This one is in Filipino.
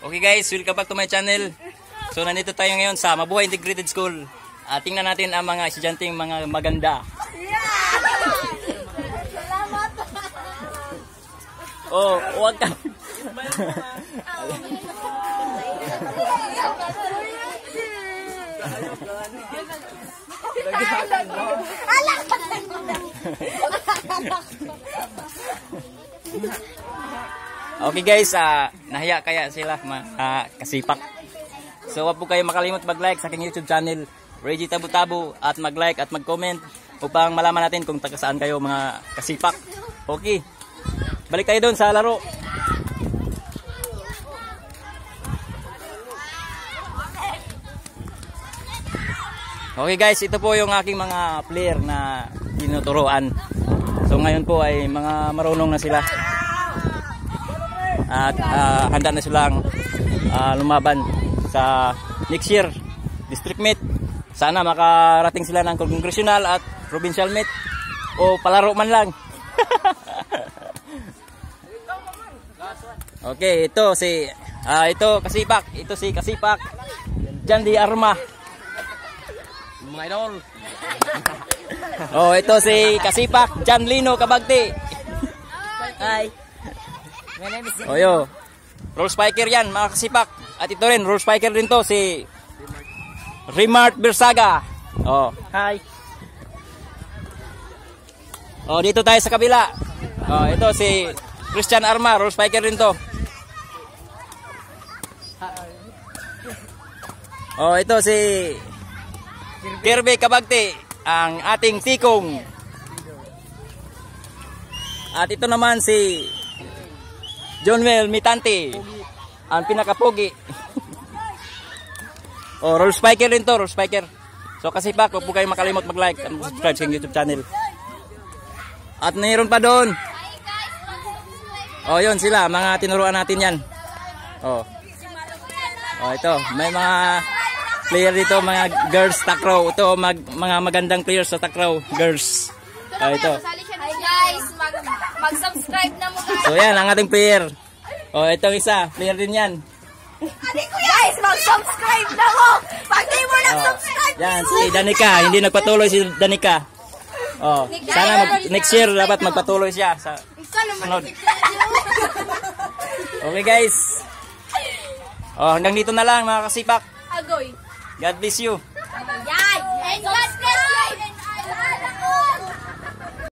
Okay guys, welcome back to my channel. So nandito tayo ngayon sa Mabuhay Integrated School. Tingnan natin ang mga estudyanteng mga maganda. Salamat. Oh, huwag ka. Okay guys, nahiya kaya sila kasipak. So wag po kayo makalimot mag-like sa aking YouTube channel, Reggie Tabo-Tabo, at mag-like at mag-comment upang malaman natin kung taga saan kayo mga kasipak. Okay, balik tayo doon sa laro. Okay guys, ito po yung aking mga player na tinuturuan. So ngayon po ay mga marunong na sila. At handa na silang lumaban sa next year district meet. Sana makarating sila ng congressional at provincial meet o palaro man lang. Okay, ito si Kasipak, ito si Kasipak Jan di Arma. Mga idol. Oh, ito si Kasipak Jan Lino Kabagti. Hi. My name is yo. Role spiker yan, mga Kasipak. At ito rin, role spiker din to, si Remart Bersaga. Oh, hi. Oh, dito tayo sa kabila. Oh, ito si Christian Arma, role spiker din to. Oh, ito si Kirby Kabagti, ang ating tikong. At ito naman si Jonwell Mitante, ang pinakapogi. Oh, role spiker rin to, role spiker. So Kasipak, huwag po kayo makalimot mag-like at subscribe sa YouTube channel. At mayroon pa doon. Oh, yun sila, mga tinuruan natin yan. Oh. Oh, ito, may mga player dito, mga girls takraw. Ito, mga magandang players sa takraw, girls. Oh, ito. Hi guys, mag-subscribe na mo guys. So yan, ang ating player. Oh, itong isa, player din yan. Guys, mag-subscribe na mo. Pag di mo nag-subscribe, yan, si Danica, hindi nagpatuloy si Danica. Oh, sana next year dapat magpatuloy siya sa sunod. Okay guys. Oh, hanggang dito na lang mga Kasipak. Agoy. God bless you.